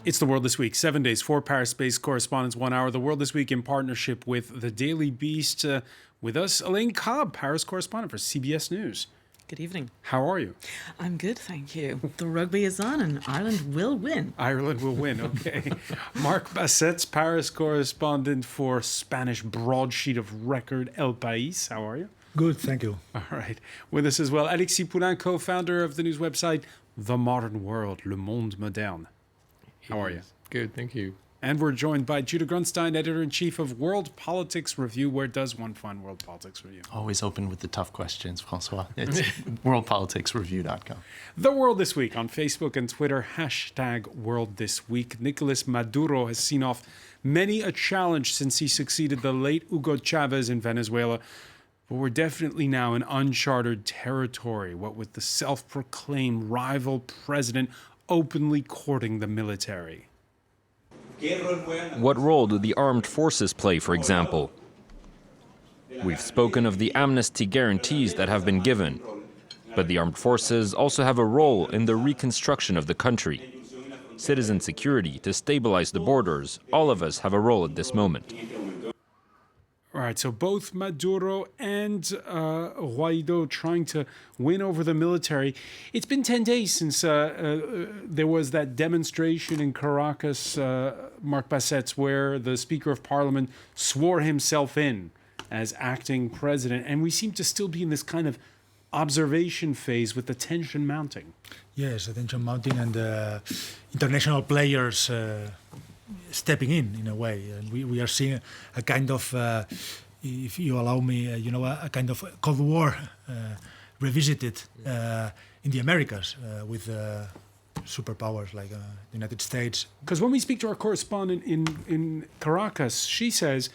It's The World This Week. 7 days, 4 Paris-based correspondents, 1 hour. The World This Week in partnership with The Daily Beast. With us, Elaine Cobb, Paris correspondent for CBS News. Good evening. How are you? I'm good, thank you. The rugby is on and Ireland will win. Ireland will win, okay. Marc Basset's Paris correspondent for Spanish broadsheet of record El País. How are you? Good, thank you. All right. With us as well, Alexis Poulain, co-founder of the news website The Modern World, Le Monde Moderne. How are you? Good, thank you. And we're joined by Judah Grunstein, editor-in-chief of World Politics Review. Where does one find World Politics Review? Always open with the tough questions, Francois. It's worldpoliticsreview.com. The World This Week on Facebook and Twitter, hashtag World This Week. Nicolas Maduro has seen off many a challenge since he succeeded the late Hugo Chavez in Venezuela. But we're definitely now in uncharted territory, what with the self-proclaimed rival president openly courting the military. What role do the armed forces play, for example? We've spoken of the amnesty guarantees that have been given, but the armed forces also have a role in the reconstruction of the country. Citizen security, to stabilize the borders, all of us have a role at this moment. All right, so both Maduro and Guaido trying to win over the military. It's been 10 days since there was that demonstration in Caracas, Marc Basset's, where the Speaker of Parliament swore himself in as acting president. And we seem to still be in this kind of observation phase with the tension mounting. Yes, the tension mounting and international players stepping in a way. And we are seeing a kind of, if you allow me, a kind of Cold War revisited in the Americas with superpowers like the United States. Because when we speak to our correspondent in Caracas, she says,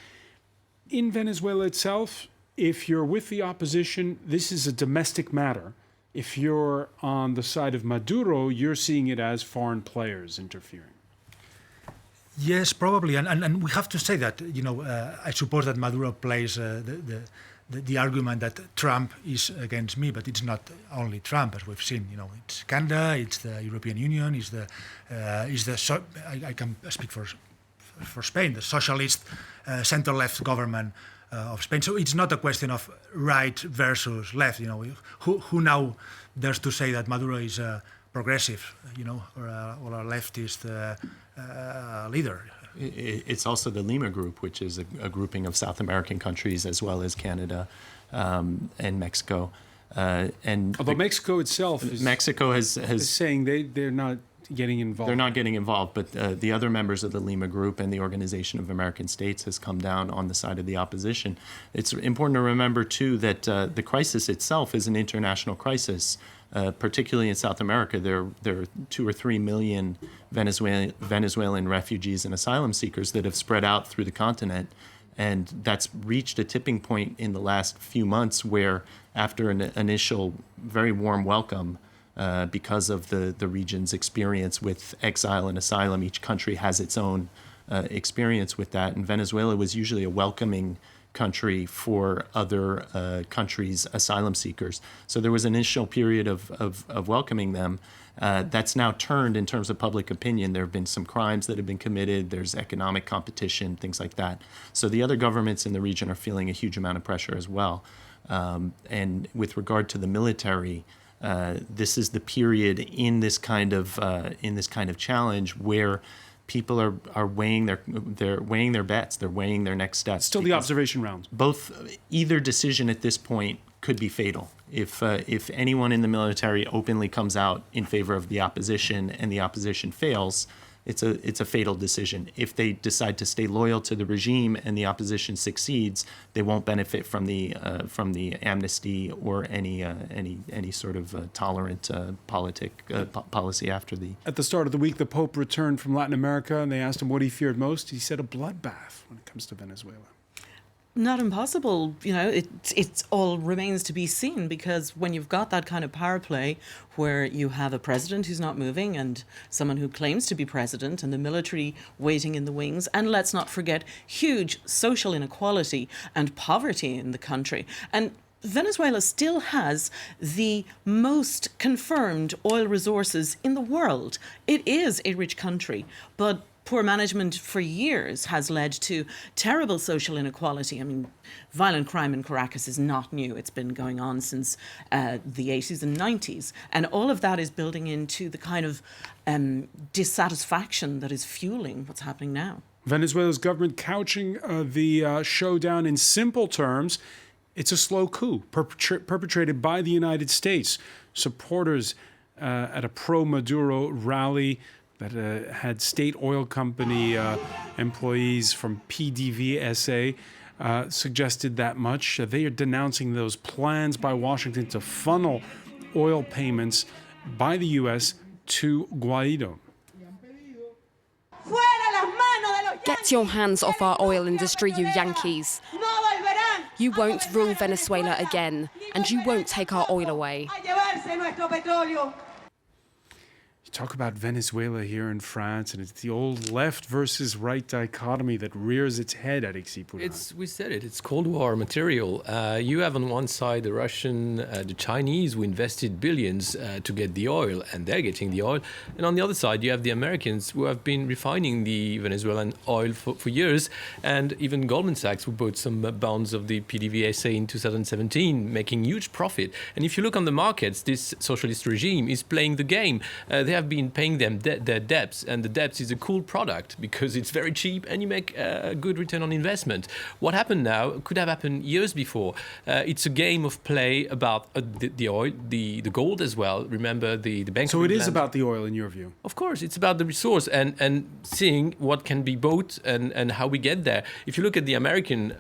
in Venezuela itself, if you're with the opposition, this is a domestic matter. If you're on the side of Maduro, you're seeing it as foreign players interfering. Yes, probably, and we have to say that I suppose that Maduro plays the argument that Trump is against me, but it's not only Trump, as we've seen. It's Canada, it's the European Union, I can speak for Spain, the socialist center-left government of Spain. So it's not a question of right versus left. Who now dares to say that Maduro is progressive, or a leftist leader. It's also the Lima Group, which is a grouping of South American countries as well as Canada and Mexico. Although Mexico itself is saying they're not getting involved. They're not getting involved, but the other members of the Lima Group and the Organization of American States has come down on the side of the opposition. It's important to remember, too, that the crisis itself is an international crisis. Particularly in South America, there are 2 or 3 million Venezuelan refugees and asylum seekers that have spread out through the continent. And that's reached a tipping point in the last few months where, after an initial very warm welcome, because of the region's experience with exile and asylum, each country has its own experience with that. And Venezuela was usually a welcoming country for other countries' asylum seekers. So there was an initial period of welcoming them. That's now turned in terms of public opinion. There have been some crimes that have been committed. There's economic competition, things like that. So the other governments in the region are feeling a huge amount of pressure as well. And with regard to the military, this is the period in this kind of challenge where people are weighing their bets. They're weighing their next steps. Still the observation round. Either decision at this point could be fatal. If anyone in the military openly comes out in favor of the opposition and the opposition fails, it's a fatal decision. If they decide to stay loyal to the regime and the opposition succeeds, they won't benefit from the amnesty or any sort of tolerant policy after the. At the start of the week, the Pope returned from Latin America, and they asked him what he feared most. He said a bloodbath when it comes to Venezuela. Not impossible, it all remains to be seen, because when you've got that kind of power play where you have a president who's not moving and someone who claims to be president and the military waiting in the wings, and let's not forget huge social inequality and poverty in the country. And Venezuela still has the most confirmed oil resources in the world. It is a rich country, but poor management for years has led to terrible social inequality. I mean, violent crime in Caracas is not new. It's been going on since the 80s and 90s. And all of that is building into the kind of dissatisfaction that is fueling what's happening now. Venezuela's government couching the showdown in simple terms. It's a slow coup perpetrated by the United States. Supporters at a pro-Maduro rally that had state oil company employees from PDVSA suggested that much. They are denouncing those plans by Washington to funnel oil payments by the U.S. to Guaido. Get your hands off our oil industry, you Yankees. You won't rule Venezuela again, and you won't take our oil away. You talk about Venezuela here in France, and it's the old left versus right dichotomy that rears its head at Ixipura. We said it. It's Cold War material. You have on one side the Russian, the Chinese, who invested billions to get the oil, and they're getting the oil. And on the other side, you have the Americans, who have been refining the Venezuelan oil for years, and even Goldman Sachs, who bought some bonds of the PDVSA in 2017, making huge profit. And if you look on the markets, this socialist regime is playing the game. They have been paying them their debts, and the debts is a cool product because it's very cheap and you make a good return on investment. What happened now could have happened years before. It's a game of play about the oil, the gold as well. Remember the bank. So it is about the oil in your view? Of course, it's about the resource and seeing what can be bought and how we get there. If you look at the American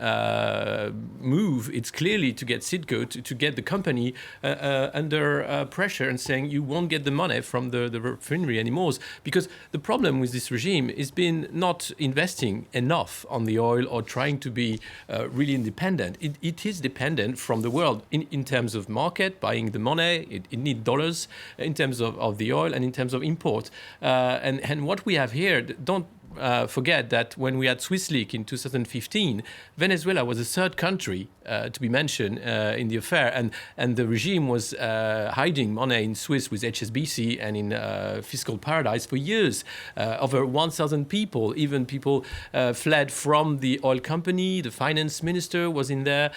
move, it's clearly to get Citgo to get the company under pressure and saying you won't get the money from the refinery anymore, because the problem with this regime has been not investing enough on the oil or trying to be really independent. It is dependent from the world in terms of market, buying the money, it needs dollars, in terms of the oil and in terms of import. And what we have here, don't forget that when we had Swiss leak in 2015, Venezuela was the third country to be mentioned in the affair, and the regime was hiding money in Swiss with HSBC and in fiscal paradise for years. Over 1,000 people, even people fled from the oil company. The finance minister was in there.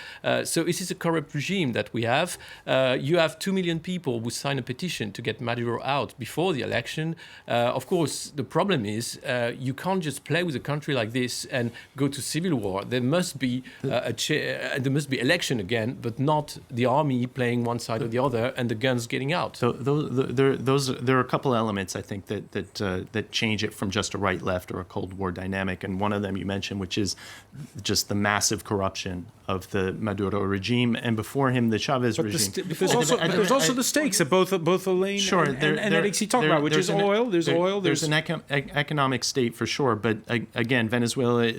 So this is a corrupt regime that we have. You have 2 million people who signed a petition to get Maduro out before the election. Of course, the problem is you can't just play with a country like this and go to civil war. There must be there must be election again, but not the army playing one side or the other and the guns getting out. So there are a couple elements I think that change it from just a right-left or a Cold War dynamic, and one of them you mentioned, which is just the massive corruption of the Maduro regime, and before him the Chavez regime. But there's also the stakes that both Elaine and Alexei talk about, which is oil. There's an economic state for sure, but again, Venezuela,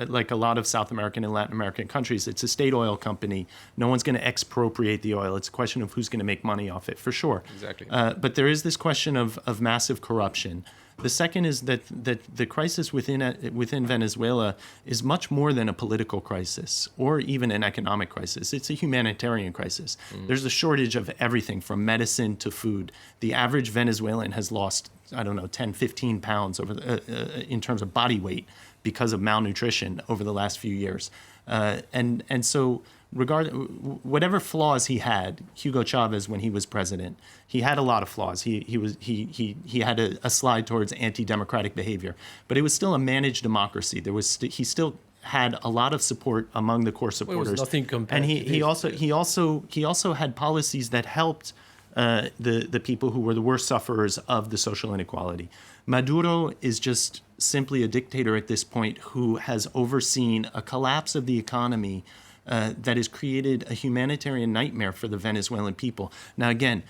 like a lot of South American and Latin American countries, it's a state oil company. No one's going to expropriate the oil. It's a question of who's going to make money off it, for sure. Exactly. But there is this question of massive corruption. The second is that the crisis within Venezuela is much more than a political crisis or even an economic crisis. It's a humanitarian crisis. There's a shortage of everything from medicine to food. The average Venezuelan has lost, 10, 15 pounds in terms of body weight because of malnutrition over the last few years. And so whatever flaws he had, Hugo Chavez, when he was president, he had a lot of flaws. He had a slide towards anti-democratic behavior, but it was still a managed democracy. He still had a lot of support among the core supporters. It was nothing compared and he also had policies that helped the people who were the worst sufferers of the social inequality. Maduro is just simply a dictator at this point who has overseen a collapse of the economy that has created a humanitarian nightmare for the Venezuelan people. Now, again,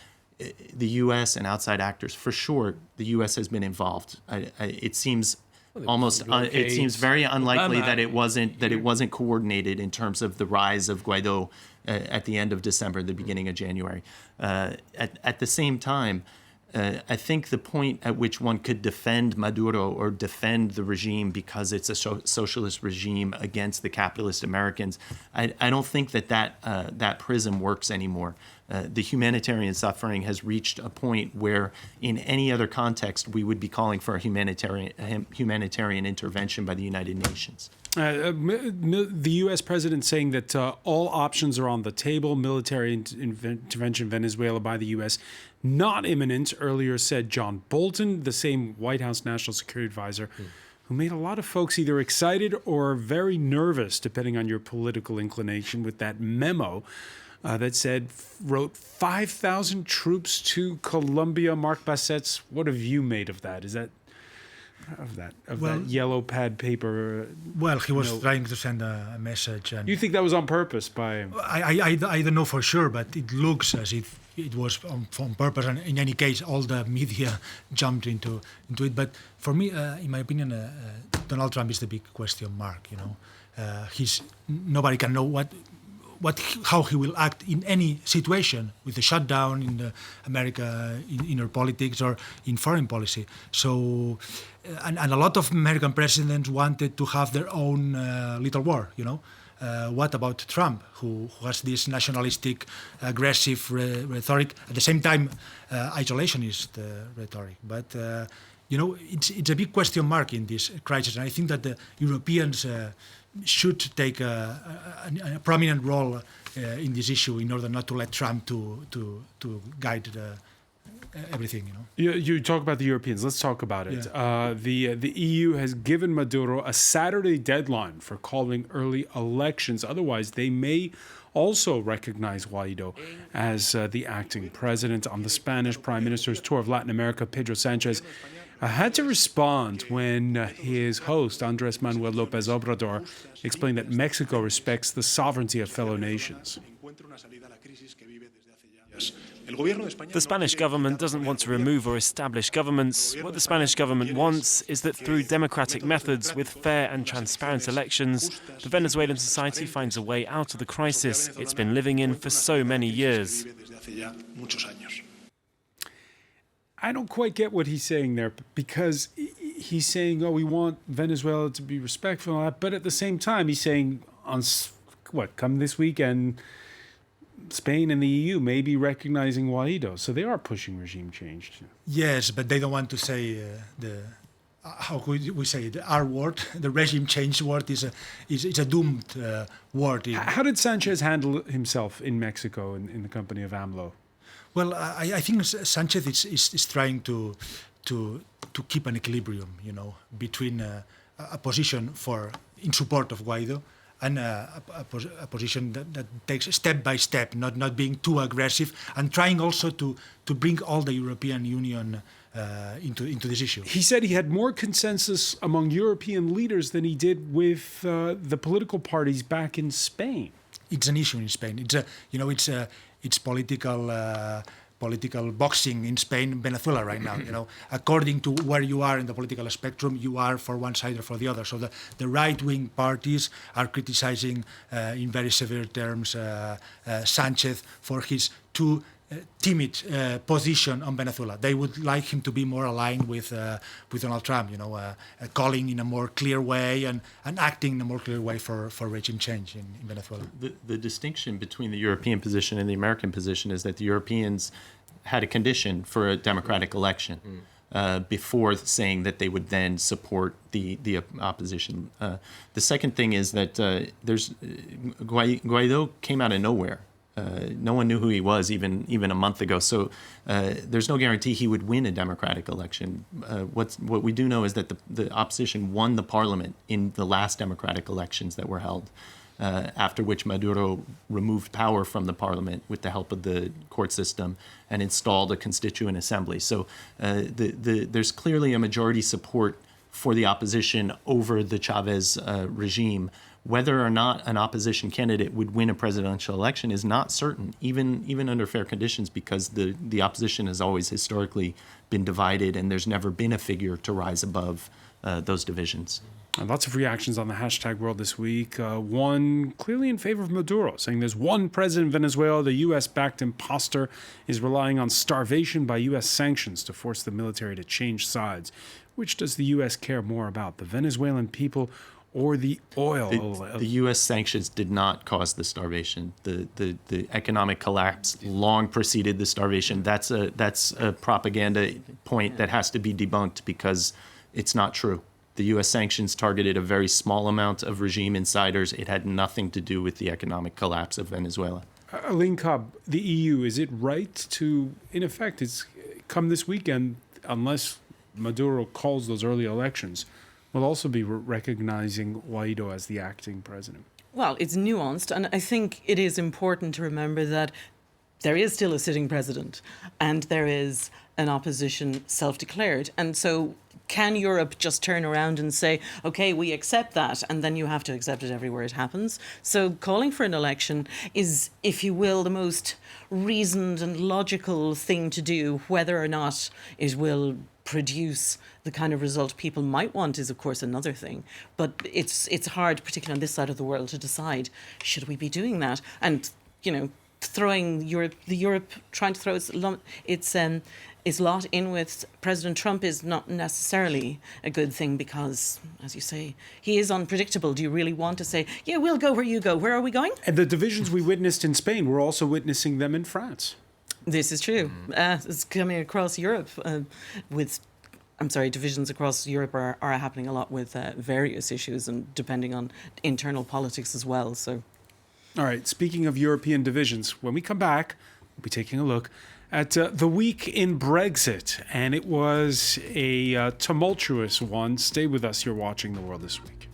the U.S. and outside actors, for sure, the U.S. has been involved. It seems it seems very unlikely that it wasn't coordinated in terms of the rise of Guaido at the end of December, the beginning of January. At the same time, I think the point at which one could defend Maduro or defend the regime because it's a socialist regime against the capitalist Americans, I don't think that prism works anymore. The humanitarian suffering has reached a point where in any other context we would be calling for a humanitarian intervention by the United Nations. The U.S. president saying that all options are on the table, military intervention in Venezuela by the U.S. not imminent, earlier said John Bolton, the same White House National Security Advisor, who made a lot of folks either excited or very nervous, depending on your political inclination, with that memo that wrote 5,000 troops to Colombia. Mark Bassett's, what have you made of that? Is that that yellow pad paper? Well, he was trying to send a message. And you think that was on purpose by him? I don't know for sure, but it looks as if it was on purpose. And in any case, all the media jumped into it. But for me, in my opinion, Donald Trump is the big question mark. Nobody can know how he will act in any situation with the shutdown in the America in inner politics or in foreign policy. So, and a lot of American presidents wanted to have their own little war. What about Trump, who has this nationalistic, aggressive rhetoric, at the same time isolationist rhetoric? But it's a big question mark in this crisis, and I think that the Europeans should take a prominent role in this issue in order not to let Trump to guide everything. You talk about the Europeans. Let's talk about it. The EU has given Maduro a Saturday deadline for calling early elections. Otherwise, they may also recognize Guaido as the acting president. On the Spanish Prime Minister's tour of Latin America, Pedro Sanchez had to respond when his host, Andrés Manuel López Obrador, explained that Mexico respects the sovereignty of fellow nations. The Spanish government doesn't want to remove or establish governments. What the Spanish government wants is that through democratic methods, with fair and transparent elections, the Venezuelan society finds a way out of the crisis it's been living in for so many years. I don't quite get what he's saying there, because he's saying, we want Venezuela to be respectful and all that, but at the same time, he's saying, come this weekend, Spain and the EU may be recognizing Guaido. So they are pushing regime change. Yes, but they don't want to say how could we say the R word? The regime change word is a doomed word. How did Sanchez handle himself in Mexico in the company of AMLO? Well, I think Sanchez is trying to keep an equilibrium, between a position in support of Guaido and a position that takes step by step, not being too aggressive, and trying also to bring all the European Union into this issue. He said he had more consensus among European leaders than he did with the political parties back in Spain. It's an issue in Spain. It's political boxing in Spain and Venezuela right now. According to where you are in the political spectrum, you are for one side or for the other. So the right-wing parties are criticizing in very severe terms Sanchez for his too timid position on Venezuela. They would like him to be more aligned with Donald Trump, calling in a more clear way and acting in a more clear way for regime change in Venezuela. The distinction between the European position and the American position is that the Europeans had a condition for a democratic election before saying that they would then support the opposition. The second thing is that Guaido came out of nowhere. No one knew who he was even a month ago. So there's no guarantee he would win a democratic election. What we do know is that the opposition won the parliament in the last democratic elections that were held, after which Maduro removed power from the parliament with the help of the court system and installed a constituent assembly. So there's clearly a majority support for the opposition over the Chavez regime. Whether or not an opposition candidate would win a presidential election is not certain, even under fair conditions, because the opposition has always historically been divided, and there's never been a figure to rise above those divisions. Lots of reactions on the hashtag world this week. One clearly in favor of Maduro, saying there's one president in Venezuela. The U.S.-backed imposter is relying on starvation by U.S. sanctions to force the military to change sides. Which does the U.S. care more about, the Venezuelan people or the oil? The U.S. sanctions did not cause the starvation. The economic collapse long preceded the starvation. That's a propaganda point that has to be debunked because it's not true. The U.S. sanctions targeted a very small amount of regime insiders. It had nothing to do with the economic collapse of Venezuela. Aline Cobb, the EU, is it right to, in effect, it's come this weekend, unless Maduro calls those early elections, will also be recognizing Guaido as the acting president? Well, it's nuanced, and I think it is important to remember that there is still a sitting president and there is an opposition self-declared. And so can Europe just turn around and say, OK, we accept that, and then you have to accept it everywhere it happens? So calling for an election is, if you will, the most reasoned and logical thing to do. Whether or not it will produce the kind of result people might want is, of course, another thing. But it's hard, particularly on this side of the world, to decide, should we be doing that? And, you know, throwing Europe trying to throw its lot in with President Trump is not necessarily a good thing because, as you say, he is unpredictable. Do you really want to say, yeah, we'll go where you go? Where are we going? And the divisions we witnessed in Spain, we're also witnessing them in France. This is true. It's coming across Europe divisions across Europe are happening a lot with various issues and depending on internal politics as well. So. All right, speaking of European divisions, when we come back, we'll be taking a look at the week in Brexit. And it was a tumultuous one. Stay with us. You're watching The World This Week.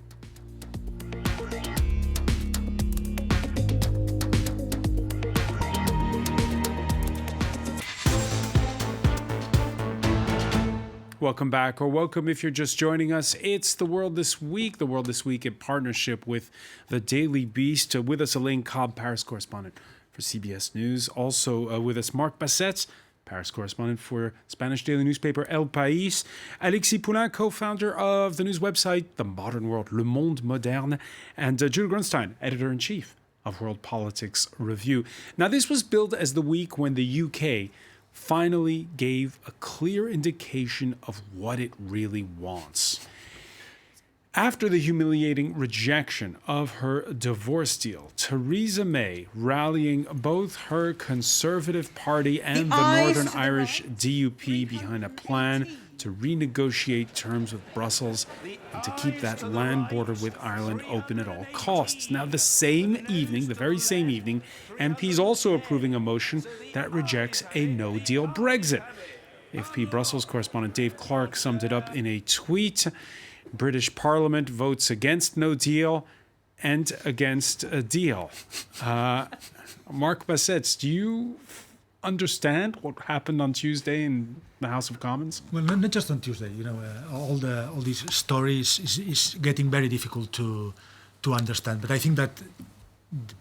Welcome back, or welcome if you're just joining us. It's The World This Week. The World This Week in partnership with The Daily Beast. With us, Aline Cobb, Paris correspondent for CBS News. Also with us, Marc Bassets, Paris correspondent for Spanish daily newspaper El País. Alexis Poulain, co-founder of the news website The Modern World, Le Monde Moderne. And Jules Grunstein, editor-in-chief of World Politics Review. Now, this was billed as the week when the UK finally gave a clear indication of what it really wants. After the humiliating rejection of her divorce deal, Theresa May rallying both her Conservative Party and the Northern Irish DUP behind a plan to renegotiate terms with Brussels and to keep that land border with Ireland open at all costs. Now, the very same evening, MPs also approving a motion that rejects a no-deal Brexit. AFP Brussels correspondent Dave Clark summed it up in a tweet. British Parliament votes against no deal and against a deal. Marc Bassets, do you understand what happened on Tuesday in the House of Commons? Well, not just on Tuesday. You know, all these stories is getting very difficult to understand. But I think that the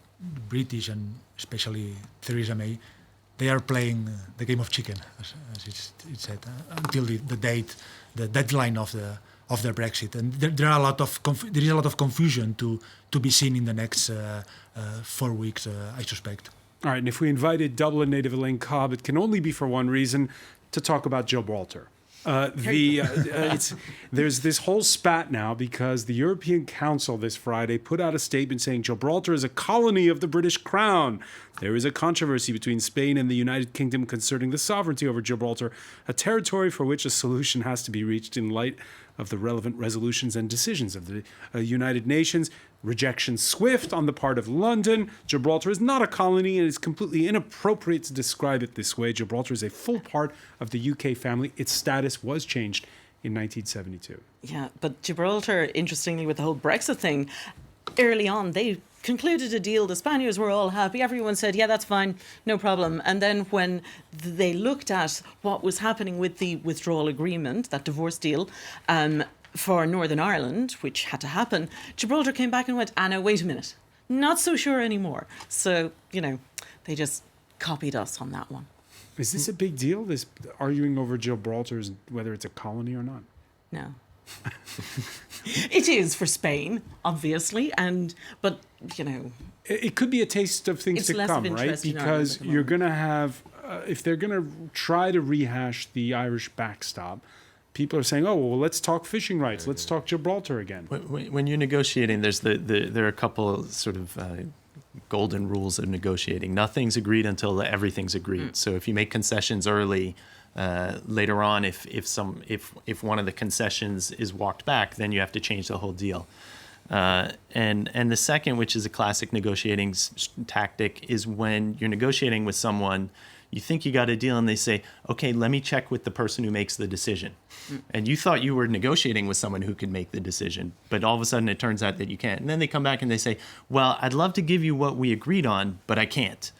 British and especially Theresa May, they are playing the game of chicken, as it's said, until the deadline of their Brexit. And there is a lot of confusion to be seen in the next 4 weeks, I suspect. All right, and if we invited Dublin native Aline Cobb, it can only be for one reason, to talk about Gibraltar. There's this whole spat now because the European Council this Friday put out a statement saying Gibraltar is a colony of the British Crown. There is a controversy between Spain and the United Kingdom concerning the sovereignty over Gibraltar, a territory for which a solution has to be reached in light of the relevant resolutions and decisions of the United Nations. Rejection swift on the part of London. Gibraltar is not a colony and it's completely inappropriate to describe it this way. Gibraltar is a full part of the UK family. Its status was changed in 1972. Yeah, but Gibraltar, interestingly, with the whole Brexit thing, early on, they concluded a deal. The Spaniards were all happy. Everyone said, yeah, that's fine, no problem. And then when they looked at what was happening with the withdrawal agreement, that divorce deal, for Northern Ireland, which had to happen, Gibraltar came back and went, no, wait a minute, not so sure anymore. So, they just copied us on that one. Is this a big deal, this arguing over Gibraltar, whether it's a colony or not? No. It is for Spain, obviously, but you know, It could be a taste of things It's to less of come, right? interest in Ireland Because at the you're moment. going to have, if they're going to try to rehash the Irish backstop, people are saying, oh, well, let's talk fishing rights. Let's talk Gibraltar again. When you're negotiating, there are a couple sort of golden rules of negotiating. Nothing's agreed until everything's agreed. So if you make concessions early, later on, if one of the concessions is walked back, then you have to change the whole deal. And the second, which is a classic negotiating tactic, is when you're negotiating with someone, you think you got a deal, and they say, okay, let me check with the person who makes the decision. And you thought you were negotiating with someone who could make the decision, but all of a sudden it turns out that you can't. And then they come back and they say, well, I'd love to give you what we agreed on, but I can't.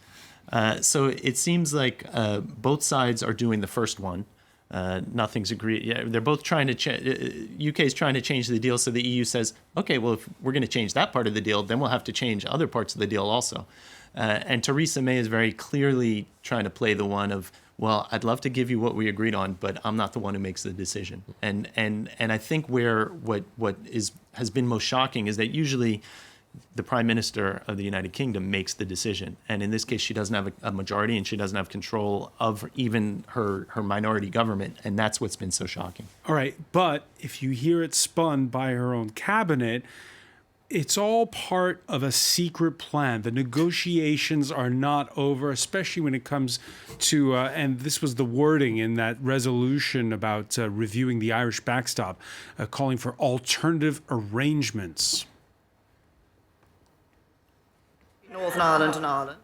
So it seems like both sides are doing the first one. Nothing's agreed. Yeah, they're both trying to. UK is trying to change the deal, so the EU says, okay, well, if we're going to change that part of the deal, then we'll have to change other parts of the deal also. And Theresa May is very clearly trying to play the one of, well, I'd love to give you what we agreed on, but I'm not the one who makes the decision. And I think what has been most shocking is that usually the Prime Minister of the United Kingdom makes the decision. And in this case, she doesn't have a majority, and she doesn't have control of even her minority government. And that's what's been so shocking. All right. But if you hear it spun by her own cabinet, it's all part of a secret plan. The negotiations are not over, especially when it comes to, and this was the wording in that resolution about reviewing the Irish backstop, calling for alternative arrangements. Northern Ireland and Ireland.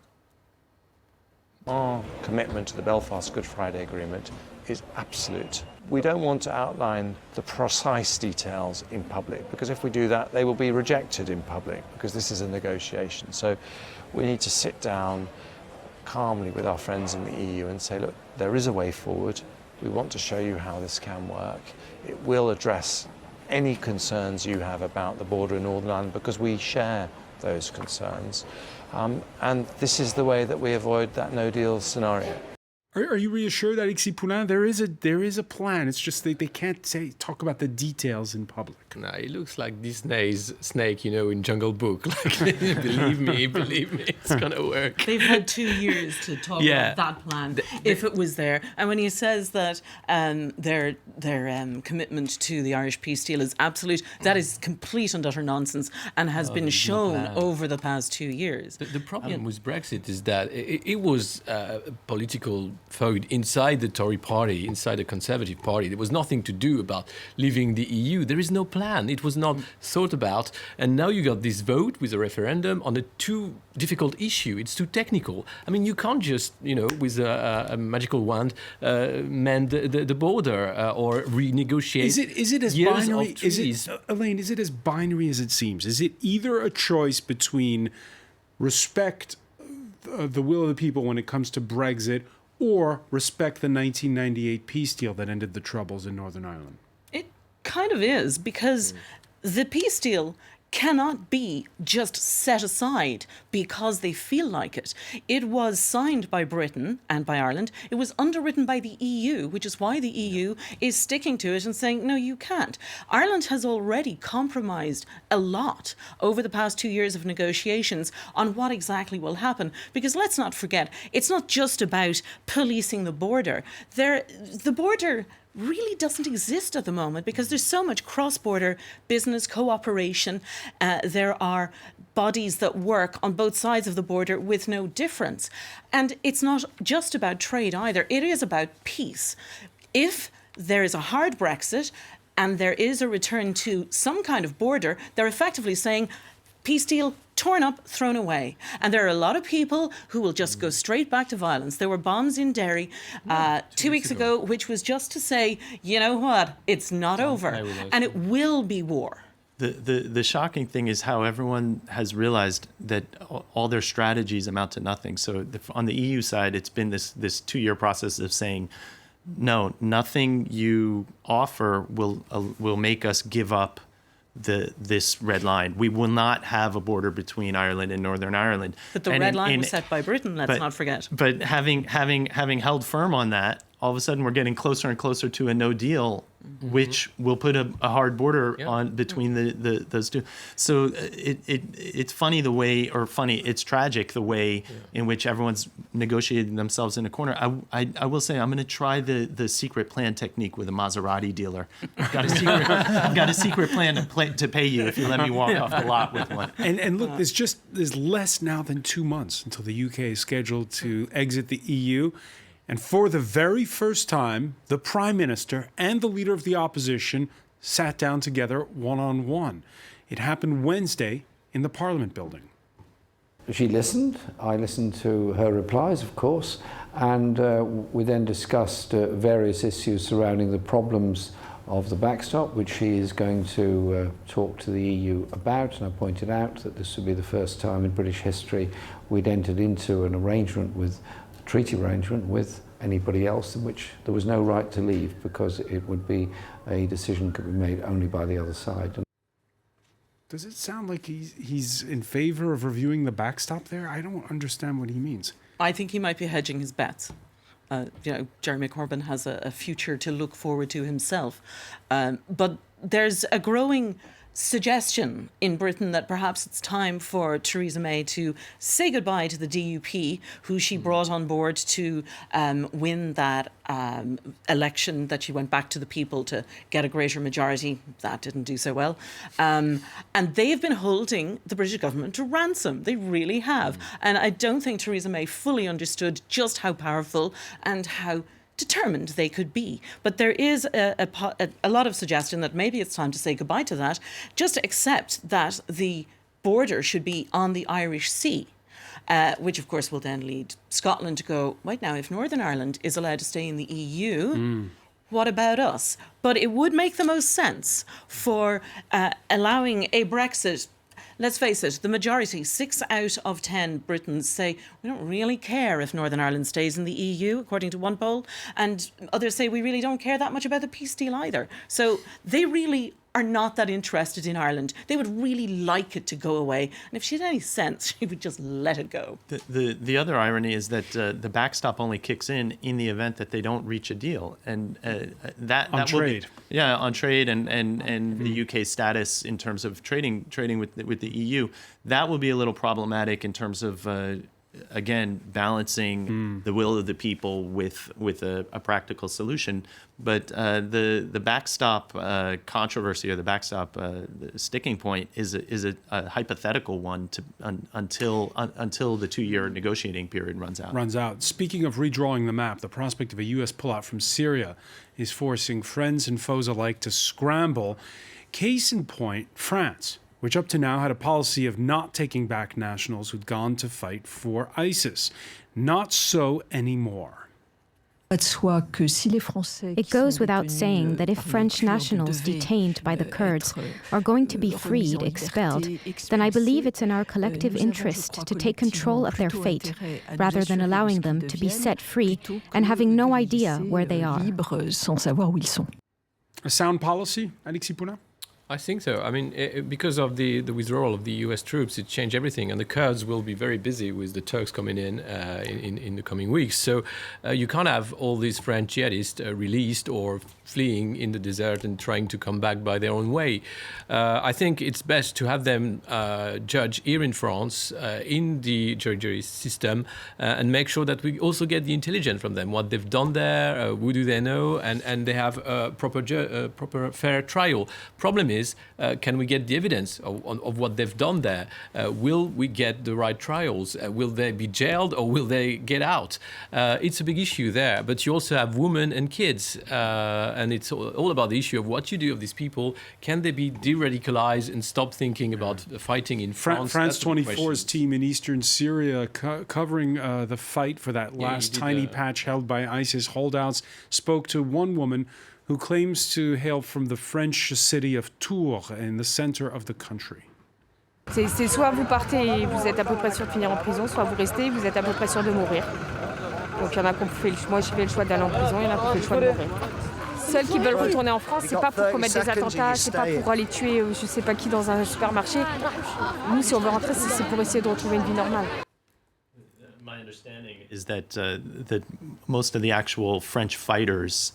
Our commitment to the Belfast Good Friday Agreement is absolute. We don't want to outline the precise details in public, because if we do that, they will be rejected in public, because this is a negotiation. So we need to sit down calmly with our friends in the EU and say, look, there is a way forward. We want to show you how this can work. It will address any concerns you have about the border in Northern Ireland, because we share those concerns. And this is the way that we avoid that no-deal scenario. Are you reassured, Alexis Poulain? There is a plan. It's just they can't talk about the details in public. No, it looks like Disney's snake, in Jungle Book. Like, believe me, it's gonna work. They've had 2 years to talk about that plan, if it was there. And when he says that their commitment to the Irish peace deal is absolute, that is complete and utter nonsense, and has been shown over the past 2 years. The problem with Brexit is that it was a political vote inside the Tory party, inside the Conservative party. There was nothing to do about leaving the EU. There is no plan. It was not thought about. And now you got this vote with a referendum on a too difficult issue. It's too technical. I mean, you can't just, with a magical wand, mend the border or renegotiate. Is it as years binary? of trees. Elaine, is it as binary as it seems? Is it either a choice between respect the will of the people when it comes to Brexit, or respect the 1998 peace deal that ended the troubles in Northern Ireland? It kind of is, because the peace deal cannot be just set aside because they feel like it. It was signed by Britain and by Ireland. It was underwritten by the EU, which is why the EU is sticking to it and saying, no, you can't. Ireland has already compromised a lot over the past 2 years of negotiations on what exactly will happen. Because let's not forget, it's not just about policing the border. The border really doesn't exist at the moment because there's so much cross-border business cooperation. There are bodies that work on both sides of the border with no difference. And it's not just about trade either. It is about peace. If there is a hard Brexit and there is a return to some kind of border, they're effectively saying, peace deal, torn up, thrown away. And there are a lot of people who will just go straight back to violence. There were bombs in Derry 2 weeks ago, which was just to say, you know what, it's not over. And it will be war. The shocking thing is how everyone has realized that all their strategies amount to nothing. So on the EU side, it's been this 2-year process of saying, no, nothing you offer will make us give up this red line. We will not have a border between Ireland and Northern Ireland. But the red line was set by Britain, let's not forget. But having held firm on that, all of a sudden we're getting closer and closer to a no deal, which will put a hard border on between those two. So it's funny the way, or funny, it's tragic the way in which everyone's negotiating themselves in a corner. I will say I'm going to try the secret plan technique with a Maserati dealer. I've got a secret plan to pay you if you let me walk off the lot with one. And look, there's less now than 2 months until the UK is scheduled to exit the EU. And for the very first time, the Prime Minister and the Leader of the Opposition sat down together one-on-one. It happened Wednesday in the Parliament building. She listened. I listened to her replies, of course, and we then discussed various issues surrounding the problems of the backstop, which she is going to talk to the EU about. And I pointed out that this would be the first time in British history we'd entered into an arrangement with treaty arrangement with anybody else in which there was no right to leave, because it would be a decision could be made only by the other side. Does it sound like he's in favor of reviewing the backstop there? I don't understand what he means. I think he might be hedging his bets. Jeremy Corbyn has a future to look forward to himself. But there's a growing suggestion in Britain that perhaps it's time for Theresa May to say goodbye to the DUP, who she brought on board to win that election that she went back to the people to get a greater majority. That didn't do so well. And they've been holding the British government to ransom. They really have. And I don't think Theresa May fully understood just how powerful and how determined they could be. But there is a lot of suggestion that maybe it's time to say goodbye to that, just accept that the border should be on the Irish Sea, which of course will then lead Scotland to go, right now, if Northern Ireland is allowed to stay in the EU, what about us? But it would make the most sense for allowing a Brexit. Let's face it, the majority, 6 out of 10 Britons say, we don't really care if Northern Ireland stays in the EU, according to one poll. And others say we really don't care that much about the peace deal either. So they really are not that interested in Ireland. They would really like it to go away. And if she had any sense, she would just let it go. The other irony is that the backstop only kicks in the event that they don't reach a deal. And that on will trade. On trade and the UK's status in terms of trading with the EU. That will be a little problematic in terms of again balancing the will of the people with a practical solution. But the backstop controversy, or the backstop the sticking point, is a hypothetical one until the 2-year negotiating period runs out. Speaking of redrawing the map, the prospect of a U.S. pullout from Syria is forcing friends and foes alike to scramble. Case in point, France, which up to now had a policy of not taking back nationals who'd gone to fight for ISIS. Not so anymore. It goes without saying that if French nationals detained by the Kurds are going to be freed, expelled, then I believe it's in our collective interest to take control of their fate, rather than allowing them to be set free and having no idea where they are. A sound policy, Alexis Poulain? I think so. I mean, because of the withdrawal of the U.S. troops, it changed everything, and the Kurds will be very busy with the Turks coming in the coming weeks. So you can't have all these French jihadists released or fleeing in the desert and trying to come back by their own way. I think it's best to have them judge here in France, in the jury system, and make sure that we also get the intelligence from them, what they've done there, who do they know, and they have a proper fair trial. Problem is, can we get the evidence of what they've done there? Will we get the right trials? Will they be jailed or will they get out? It's a big issue there, but you also have women and kids, and it's all about the issue of what you do of these people. Can they be de-radicalized and stop thinking about fighting in France? France 24's team in eastern Syria covering the fight for that last tiny patch held by ISIS holdouts spoke to one woman who claims to hail from the French city of Tours in the center of the country. C'est soit vous partez et vous êtes à peu près sûr de finir en prison, soit vous restez et vous êtes à peu près sûr de mourir. Donc il y en a qui ont fait moi j'ai fait le choix d'aller en prison, il y en a qui ont fait le choix de mourir. Celles qui veulent retourner en France, c'est pas pour commettre des attentats, c'est pas pour aller tuer je sais pas qui dans un supermarché. Nous si on veut rentrer, c'est pour essayer de retrouver une vie normale. understanding is that that most of the actual French fighters,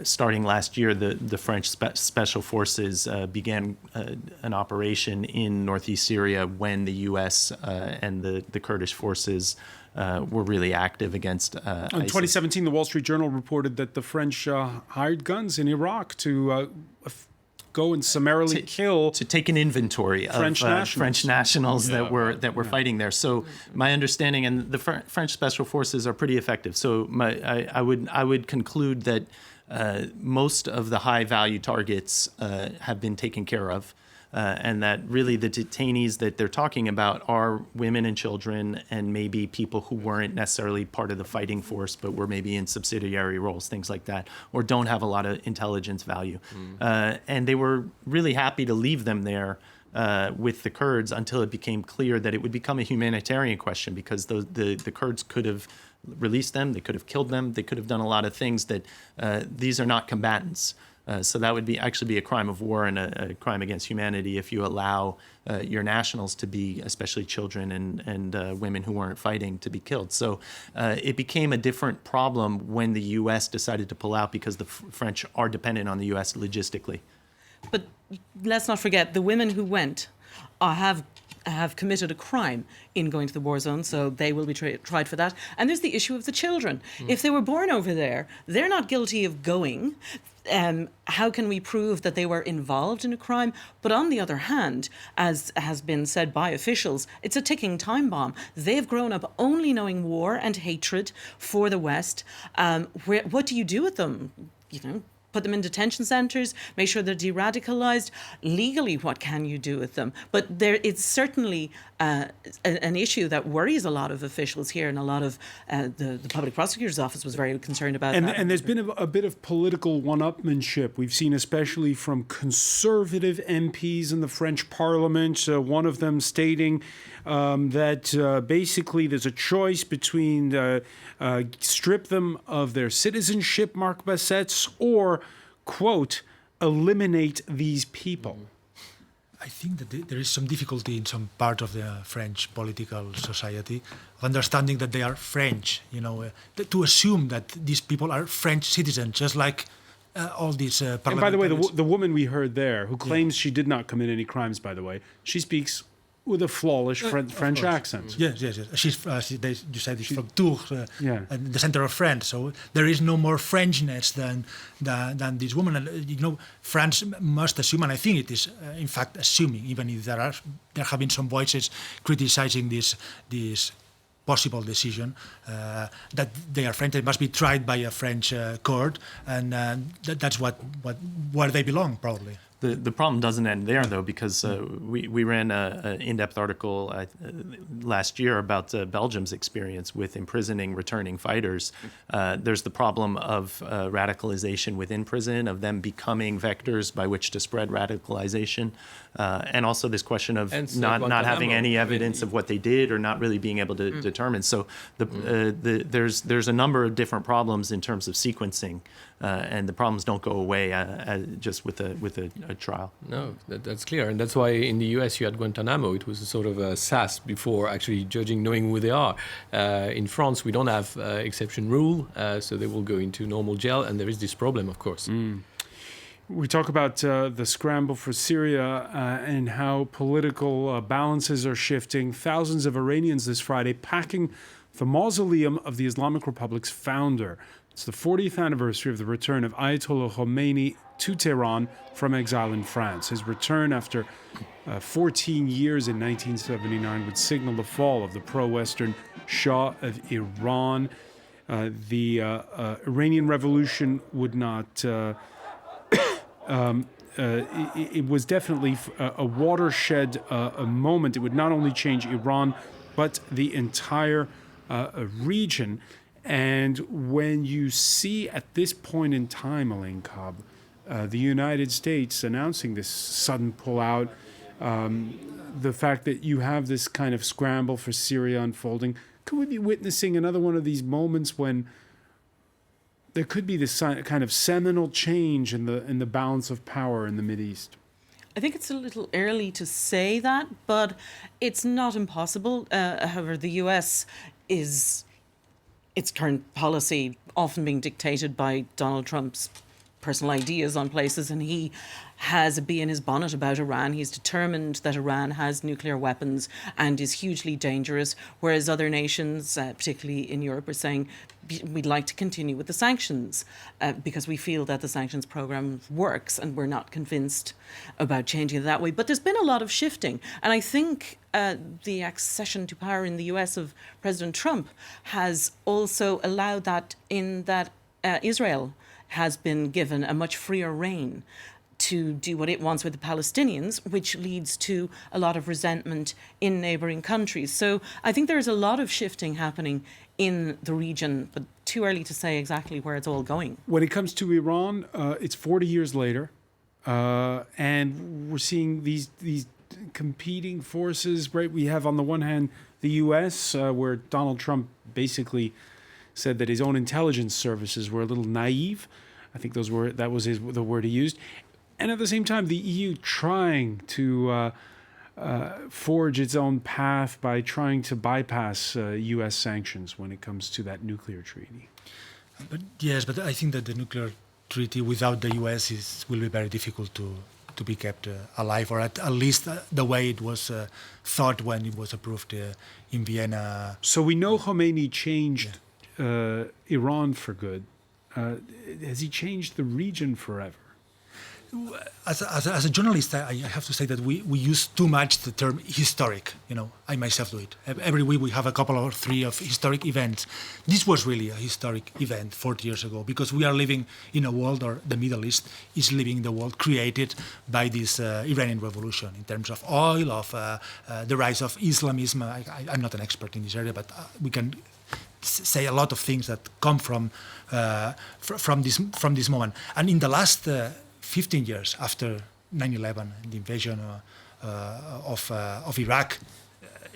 starting last year, the French special forces began an operation in northeast Syria when the U.S. And the Kurdish forces were really active against ISIS. In 2017, the Wall Street Journal reported that the French hired guns in Iraq to go and summarily kill, to take an inventory of French nationals that were fighting there. So my understanding, and the French special forces are pretty effective. So I would conclude that most of the high value targets have been taken care of. And that really the detainees that they're talking about are women and children and maybe people who weren't necessarily part of the fighting force but were maybe in subsidiary roles, things like that, or don't have a lot of intelligence value. And they were really happy to leave them there with the Kurds until it became clear that it would become a humanitarian question, because the Kurds could have released them, they could have killed them, they could have done a lot of things that these are not combatants. So that would actually be a crime of war and a crime against humanity if you allow your nationals to be, especially children and women who weren't fighting, to be killed. So it became a different problem when the U.S. decided to pull out, because the French are dependent on the U.S. logistically. But let's not forget, the women who went have committed a crime in going to the war zone, so they will be tried for that. And there's the issue of the children. If they were born over there, they're not guilty of going. How can we prove that they were involved in a crime? But on the other hand, as has been said by officials, it's a ticking time bomb. They've grown up only knowing war and hatred for the West. What do you do with them? Put them in detention centres, make sure they're de-radicalised. Legally, what can you do with them? But it's certainly an issue that worries a lot of officials here, and a lot of the public prosecutor's office was very concerned about that. And there's been a bit of political one-upmanship. We've seen, especially from conservative MPs in the French parliament, one of them stating that basically there's a choice between strip them of their citizenship, Marc Basset's, or, quote, eliminate these people. I think that there is some difficulty in some part of the French political society of understanding that they are French, to assume that these people are French citizens, just like all these parliamentarians. And by the way, the woman we heard there, who claims she did not commit any crimes, by the way, she speaks with a flawless French accent. Yes. You said she's from Tours, the center of France. So there is no more Frenchness than this woman. And France must assume, and I think it is in fact assuming, even if there have been some voices criticizing this possible decision, that they are French. They must be tried by a French court, and that's where they belong, probably. The problem doesn't end there, though, because we ran an in-depth article last year about Belgium's experience with imprisoning returning fighters. There's the problem of radicalization within prison, of them becoming vectors by which to spread radicalization, and also this question of not having any evidence of what they did, or not really being able to determine. So there's a number of different problems in terms of sequencing, and the problems don't go away just with a trial. No, that's clear. And that's why in the US you had Guantanamo. It was a sort of a SAS before actually judging, knowing who they are. In France, we don't have exception rule, so they will go into normal jail, and there is this problem, of course. We talk about the scramble for Syria and how political balances are shifting. Thousands of Iranians this Friday packing the mausoleum of the Islamic Republic's founder. It's the 40th anniversary of the return of Ayatollah Khomeini to Tehran from exile in France. His return after 14 years in 1979 would signal the fall of the pro-Western Shah of Iran. The Iranian Revolution would not... it was definitely a watershed a moment. It would not only change Iran, but the entire region. And when you see at this point in time, Elaine Cobb, the United States announcing this sudden pullout, the fact that you have this kind of scramble for Syria unfolding, could we be witnessing another one of these moments when there could be this kind of seminal change in the balance of power in the Mideast? I think it's a little early to say that, but it's not impossible. However, the US is its current policy often being dictated by Donald Trump's personal ideas on places, and he has a bee in his bonnet about Iran. He's determined that Iran has nuclear weapons and is hugely dangerous, whereas other nations, particularly in Europe, are saying we'd like to continue with the sanctions because we feel that the sanctions program works, and we're not convinced about changing it that way. But there's been a lot of shifting, and I think the accession to power in the US of President Trump has also allowed that Israel has been given a much freer rein to do what it wants with the Palestinians, which leads to a lot of resentment in neighbouring countries. So I think there's a lot of shifting happening in the region, but too early to say exactly where it's all going. When it comes to Iran, it's 40 years later, and we're seeing these competing forces, right? We have on the one hand the US, where Donald Trump basically said that his own intelligence services were a little naive. I think that was the word he used. And at the same time, the EU trying to forge its own path by trying to bypass US sanctions when it comes to that nuclear treaty. But I think that the nuclear treaty without the US will be very difficult to be kept alive, or at least the way it was thought when it was approved in Vienna. So we know Khomeini changed Iran for good. Has he changed the region forever? As a journalist, I have to say that we use too much the term historic. I myself do it. Every week we have a couple or three of historic events. This was really a historic event 40 years ago, because we are living in a world, or the Middle East is living in the world created by this Iranian revolution in terms of oil, of the rise of Islamism. I'm not an expert in this area, but we can say a lot of things that come from this moment. And in the last 15 years after 9/11, the invasion of Iraq,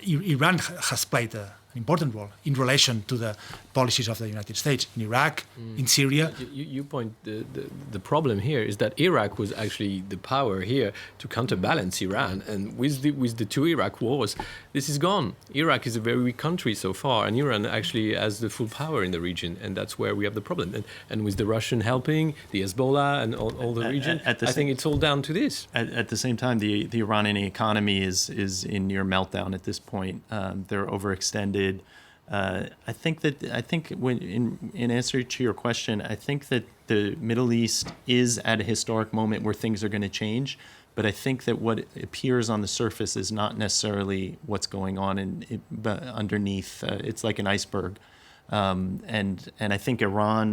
Iran has played an important role in relation to the policies of the United States in Iraq, in Syria. You point the problem here is that Iraq was actually the power here to counterbalance Iran, and with the two Iraq wars, this is gone. Iraq is a very weak country so far, and Iran actually has the full power in the region, and that's where we have the problem. And with the Russian helping, the Hezbollah and all the region, I think it's all down to this. At the same time, the Iranian economy is in near meltdown at this point. They're overextended. I think when in answer to your question, I think that the Middle East is at a historic moment where things are going to change. But I think that what appears on the surface is not necessarily what's going on underneath. It's like an iceberg. And I think Iran,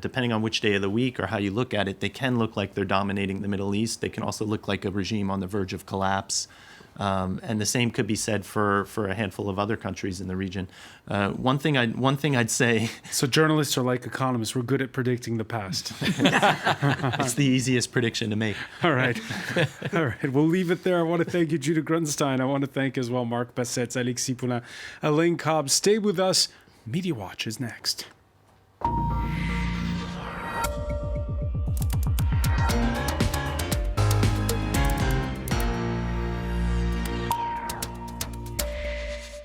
depending on which day of the week or how you look at it, they can look like they're dominating the Middle East. They can also look like a regime on the verge of collapse. And the same could be said for a handful of other countries in the region. One thing I'd say. So journalists are like economists. We're good at predicting the past. It's the easiest prediction to make. All right. We'll leave it there. I want to thank you, Judah Grunstein. I want to thank as well Marc Bassets, Alexis Poulain, Elaine Cobb. Stay with us. Media Watch is next.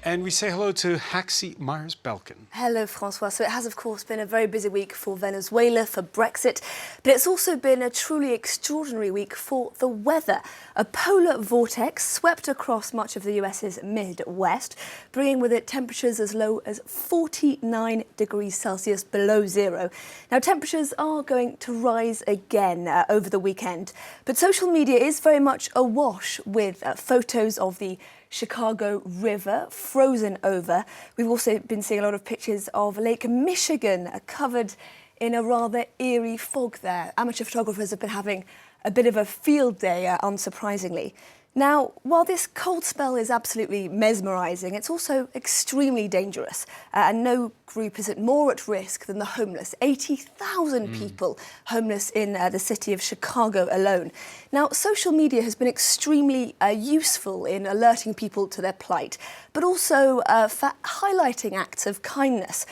And we say hello to Haxie Myers-Belkin. Hello, Francois. So it has, of course, been a very busy week for Venezuela, for Brexit, but it's also been a truly extraordinary week for the weather. A polar vortex swept across much of the US's Midwest, bringing with it temperatures as low as 49 degrees Celsius below zero. Now, temperatures are going to rise again over the weekend, but social media is very much awash with photos of the Chicago River frozen over. We've also been seeing a lot of pictures of Lake Michigan covered in a rather eerie fog there. Amateur photographers have been having a bit of a field day, unsurprisingly. Now, while this cold spell is absolutely mesmerising, it's also extremely dangerous, and no group is more at risk than the homeless. 80,000 people homeless in the city of Chicago alone. Now, social media has been extremely useful in alerting people to their plight, but but also for highlighting acts of kindness.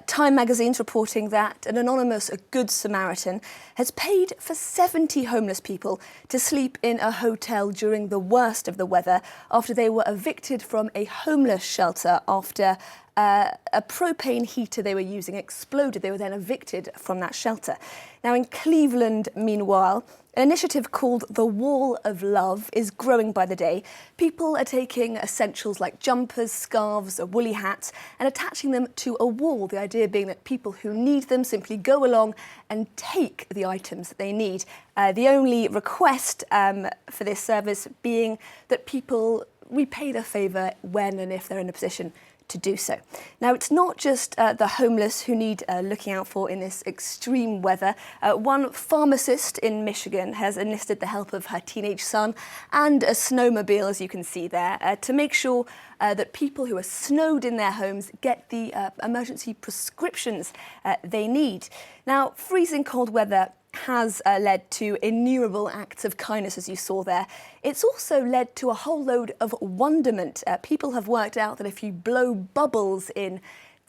Time magazine's reporting that an anonymous Good Samaritan has paid for 70 homeless people to sleep in a hotel during the worst of the weather after they were evicted from a homeless shelter after a propane heater they were using exploded. They were then evicted from that shelter. Now, in Cleveland, meanwhile, an initiative called the Wall of Love is growing by the day. People are taking essentials like jumpers, scarves, woolly hats and attaching them to a wall, the idea being that people who need them simply go along and take the items that they need. The only request for this service being that people repay the favour when and if they're in a position to do so. Now, it's not just the homeless who need looking out for in this extreme weather. One pharmacist in Michigan has enlisted the help of her teenage son and a snowmobile, as you can see there, to make sure that people who are snowed in their homes get the emergency prescriptions they need. Now, freezing cold weather has led to innumerable acts of kindness, as you saw there. It's also led to a whole load of wonderment. People have worked out that if you blow bubbles in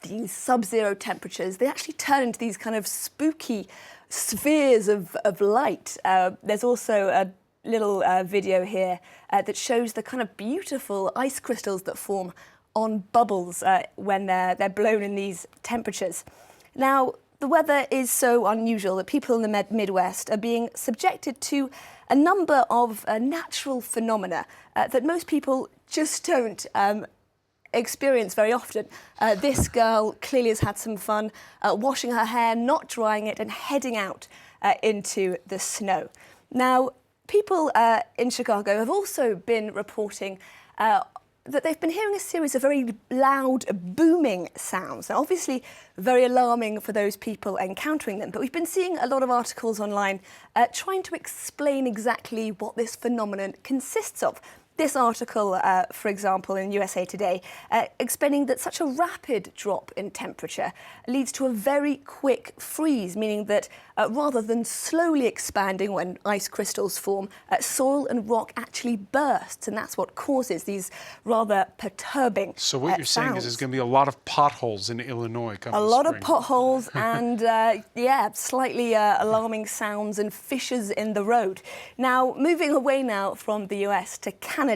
these sub-zero temperatures, they actually turn into these kind of spooky spheres of light. There's also a little video here that shows the kind of beautiful ice crystals that form on bubbles when they're blown in these temperatures. Now, the weather is so unusual that people in the Midwest are being subjected to a number of natural phenomena that most people just don't experience very often. This girl clearly has had some fun washing her hair, not drying it, and heading out into the snow. Now, people in Chicago have also been reporting that they've been hearing a series of very loud, booming sounds. Now, obviously very alarming for those people encountering them, but we've been seeing a lot of articles online trying to explain exactly what this phenomenon consists of. This article, for example, in USA Today, explaining that such a rapid drop in temperature leads to a very quick freeze, meaning that rather than slowly expanding when ice crystals form, soil and rock actually bursts, and that's what causes these rather perturbing So what you're saying is there's going to be a lot of potholes in Illinois coming a this lot spring. of potholes and, slightly alarming sounds and fissures in the road. Now, moving away now from the US to Canada,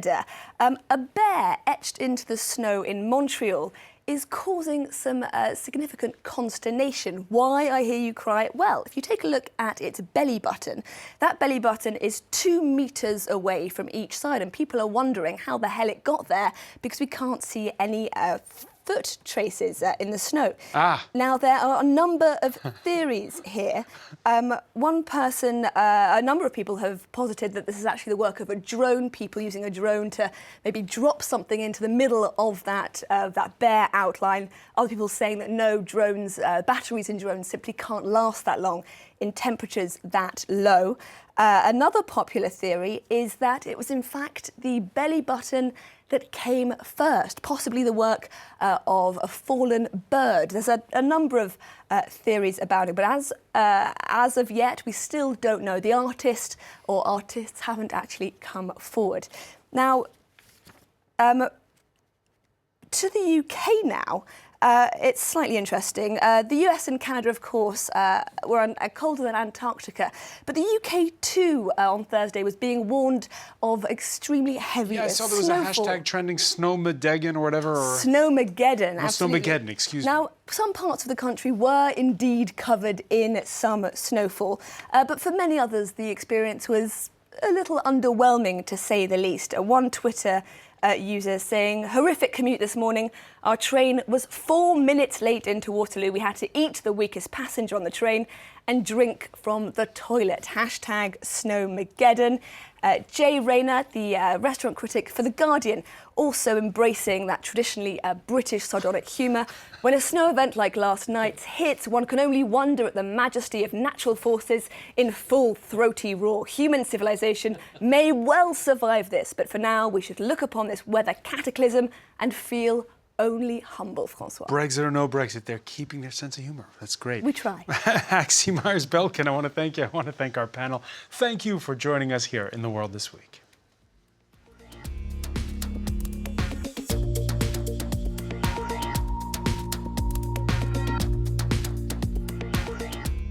a bear etched into the snow in Montreal is causing some significant consternation. Why, I hear you cry? Well, if you take a look at its belly button, that belly button is 2 meters away from each side, and people are wondering how the hell it got there because we can't see any foot traces in the snow. Now, there are a number of theories here. One person, a number of people have posited that this is actually the work of a drone, people using a drone to maybe drop something into the middle of that bare outline. Other people saying that no, drones, batteries in drones simply can't last that long in temperatures that low. Another popular theory is that it was in fact the belly button that came first, possibly the work of a fallen bird. There's a number of theories about it, but as of yet, we still don't know. The artist or artists haven't actually come forward. Now, to the UK now. It's slightly interesting. The US and Canada, of course, were colder than Antarctica, but the UK too on Thursday was being warned of extremely heavy I saw there was snowfall. a hashtag trending Snowmageddon or whatever. Or Snowmageddon, absolutely. Snowmageddon, excuse me. Now, some parts of the country were indeed covered in some snowfall, but for many others, the experience was a little underwhelming, to say the least. One Twitter user saying, horrific commute this morning. Our train was 4 minutes late into Waterloo. We had to eat the weakest passenger on the train and drink from the toilet. Hashtag Snowmageddon. Jay Rayner, the restaurant critic for The Guardian, also embracing that traditionally British sardonic humour. When a snow event like last night's hits, one can only wonder at the majesty of natural forces in full throaty roar. Human civilization may well survive this, but for now we should look upon this weather cataclysm and feel only humble, Francois. Brexit or no Brexit, they're keeping their sense of humour. That's great. We try. Axie Myers-Belkin, I want to thank you. I want to thank our panel. Thank you for joining us here in The World This Week.